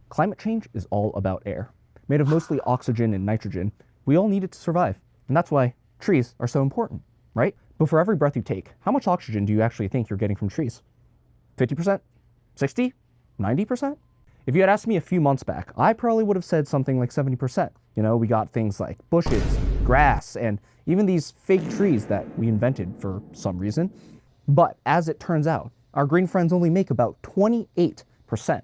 Climate change is all about air. Made of mostly oxygen and nitrogen, we all need it to survive. And that's why trees are so important, right? But for every breath you take, how much oxygen do you actually think you're getting from trees? 50%? 60? 90%? If you had asked me a few months back, I probably would have said something like 70%. You know, we got things like bushes, grass, and even these fake trees that we invented for some reason. But as it turns out, our green friends only make about 28%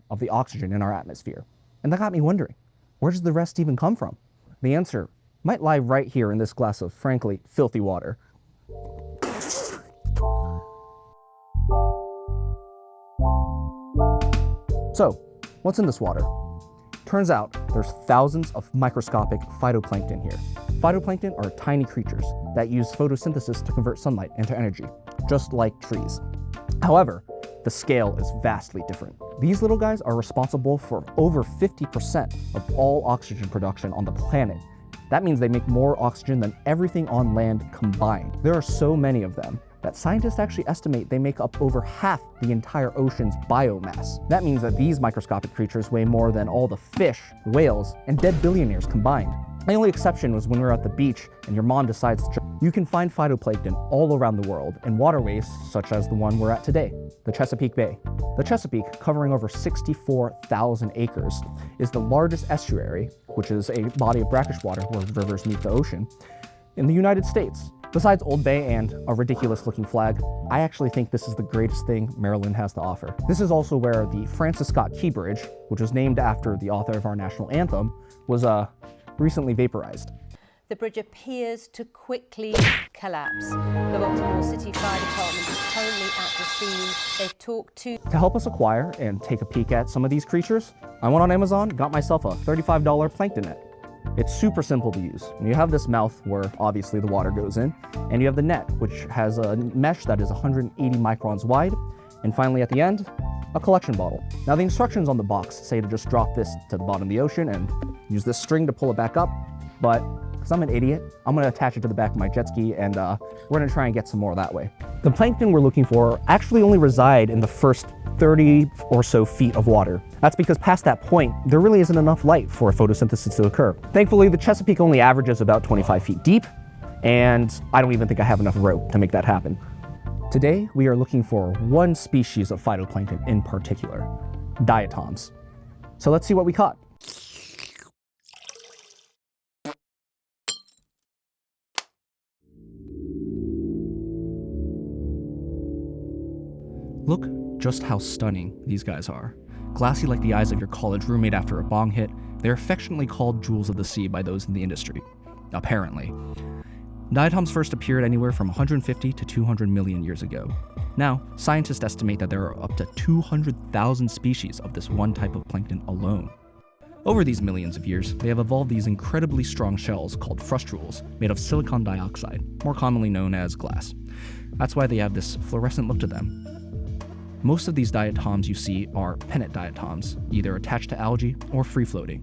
of the oxygen in our atmosphere. And that got me wondering, where does the rest even come from? The answer might lie right here in this glass of, frankly, filthy water. So, what's in this water? Turns out there's thousands of microscopic phytoplankton here. Phytoplankton are tiny creatures that use photosynthesis to convert sunlight into energy, just like trees. However, the scale is vastly different. These little guys are responsible for over 50% of all oxygen production on the planet. That means they make more oxygen than everything on land combined. There are so many of them that scientists actually estimate they make up over half the entire ocean's biomass. That means that these microscopic creatures weigh more than all the fish, whales, and dead billionaires combined. The only exception was when we were at the beach and your mom decides to jump. You can find phytoplankton all around the world in waterways such as the one we're at today, the Chesapeake Bay. The Chesapeake, covering over 64,000 acres, is the largest estuary, which is a body of brackish water where rivers meet the ocean, in the United States. Besides Old Bay and a ridiculous-looking flag, I actually think this is the greatest thing Maryland has to offer. This is also where the Francis Scott Key Bridge, which was named after the author of our national anthem, was recently vaporized. The bridge appears to quickly collapse. The Baltimore City Fire Department is currently at the scene. They've talked to help us acquire and take a peek at some of these creatures, I went on Amazon, got myself a $35 plankton net. It's super simple to use. You have this mouth where obviously the water goes in, and you have the net, which has a mesh that is 180 microns wide, and finally at the end, a collection bottle. Now the instructions on the box say to just drop this to the bottom of the ocean and use this string to pull it back up, but because I'm an idiot, I'm gonna attach it to the back of my jet ski and we're gonna try and get some more that way. The plankton we're looking for actually only reside in the first 30 or so feet of water. That's because past that point, there really isn't enough light for photosynthesis to occur. Thankfully, the Chesapeake only averages about 25 feet deep, and I don't even think I have enough rope to make that happen. Today, we are looking for one species of phytoplankton in particular, diatoms. So let's see what we caught. Look just how stunning these guys are. Glassy like the eyes of your college roommate after a bong hit, they're affectionately called jewels of the sea by those in the industry. Apparently. Diatoms first appeared anywhere from 150 to 200 million years ago. Now, scientists estimate that there are up to 200,000 species of this one type of plankton alone. Over these millions of years, they have evolved these incredibly strong shells called frustrules, made of silicon dioxide, more commonly known as glass. That's why they have this fluorescent look to them. Most of these diatoms you see are pennant diatoms, either attached to algae or free-floating.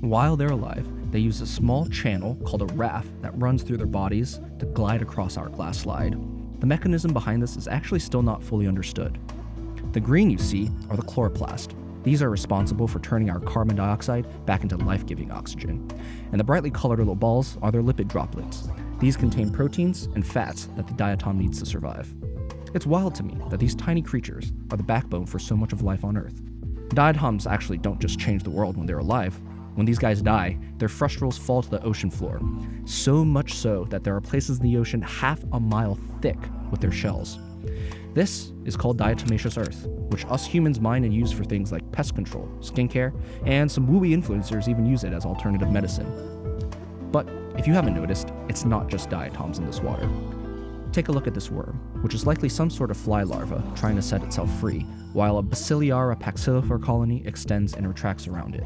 While they're alive, they use a small channel called a raft that runs through their bodies to glide across our glass slide. The mechanism behind this is actually still not fully understood. The green you see are the chloroplast. These are responsible for turning our carbon dioxide back into life-giving oxygen. And the brightly colored little balls are their lipid droplets. These contain proteins and fats that the diatom needs to survive. It's wild to me that these tiny creatures are the backbone for so much of life on Earth. Diatoms actually don't just change the world when they're alive. When these guys die, their frustrules fall to the ocean floor. So much so that there are places in the ocean half a mile thick with their shells. This is called diatomaceous earth, which us humans mine and use for things like pest control, skincare, and some wooey influencers even use it as alternative medicine. But if you haven't noticed, it's not just diatoms in this water. Take a look at this worm, which is likely some sort of fly larva trying to set itself free, while a Bacilliara paxillifer colony extends and retracts around it.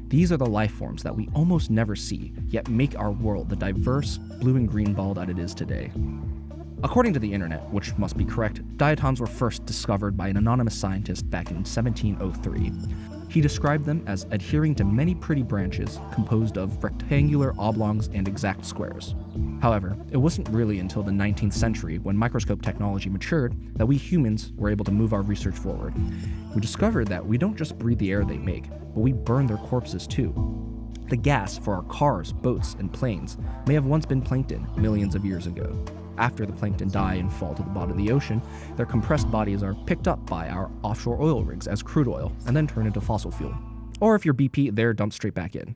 These are the life forms that we almost never see, yet make our world the diverse blue and green ball that it is today. According to the internet, which must be correct, diatoms were first discovered by an anonymous scientist back in 1703. He described them as adhering to many pretty branches composed of rectangular oblongs and exact squares. However, it wasn't really until the 19th century, when microscope technology matured, that we humans were able to move our research forward. We discovered that we don't just breathe the air they make, but we burn their corpses too. The gas for our cars, boats, and planes may have once been plankton millions of years ago. After the plankton die and fall to the bottom of the ocean, their compressed bodies are picked up by our offshore oil rigs as crude oil and then turned into fossil fuel. Or if you're BP, they're dumped straight back in.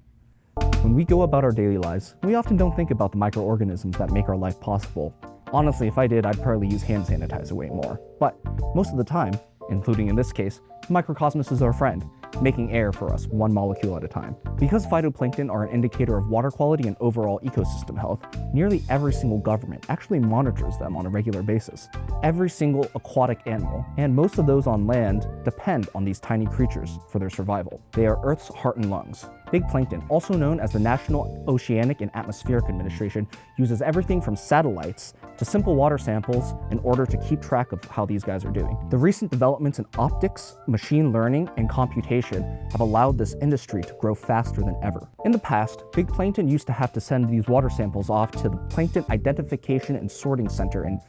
When we go about our daily lives, we often don't think about the microorganisms that make our life possible. Honestly, if I did, I'd probably use hand sanitizer way more. But most of the time, including in this case, the microcosmos is our friend, making air for us one molecule at a time. Because phytoplankton are an indicator of water quality and overall ecosystem health, nearly every single government actually monitors them on a regular basis. Every single aquatic animal, and most of those on land, depend on these tiny creatures for their survival. They are Earth's heart and lungs. Big Plankton, also known as the National Oceanic and Atmospheric Administration, uses everything from satellites to simple water samples in order to keep track of how these guys are doing. The recent developments in optics, machine learning, and computation have allowed this industry to grow faster than ever. In the past, Big Plankton used to have to send these water samples off to the Plankton Identification and Sorting Center in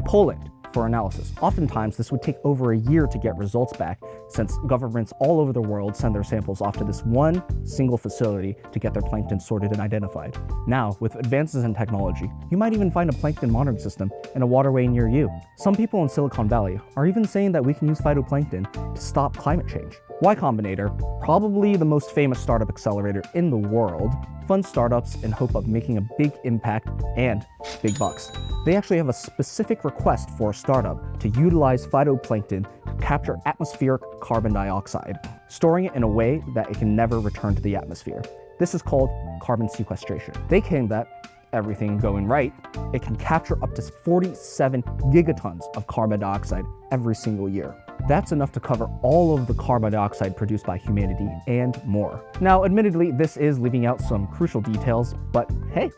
Poland for analysis. Oftentimes, this would take over a year to get results back, since governments all over the world send their samples off to this one single facility to get their plankton sorted and identified. Now, with advances in technology, you might even find a plankton monitoring system in a waterway near you. Some people in Silicon Valley are even saying that we can use phytoplankton to stop climate change. Y Combinator, probably the most famous startup accelerator in the world, funds startups in hope of making a big impact and big bucks. They actually have a specific request for a startup to utilize phytoplankton to capture atmospheric carbon dioxide, storing it in a way that it can never return to the atmosphere. This is called carbon sequestration. They claim that, everything going right, it can capture up to 47 gigatons of carbon dioxide every single year. That's enough to cover all of the carbon dioxide produced by humanity and more. Now, admittedly, this is leaving out some crucial details, but hey,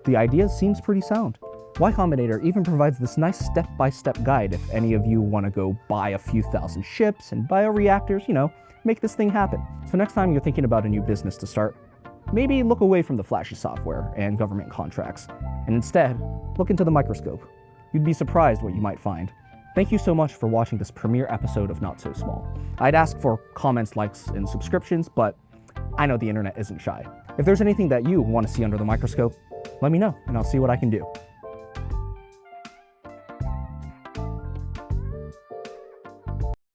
the idea seems pretty sound. Y Combinator even provides this nice step-by-step guide if any of you want to go buy a few thousand ships and bioreactors, make this thing happen. So next time you're thinking about a new business to start, maybe look away from the flashy software and government contracts, and instead, look into the microscope. You'd be surprised what you might find. Thank you so much for watching this premiere episode of Not So Small. I'd ask for comments, likes, and subscriptions, but I know the internet isn't shy. If there's anything that you want to see under the microscope, let me know, and I'll see what I can do.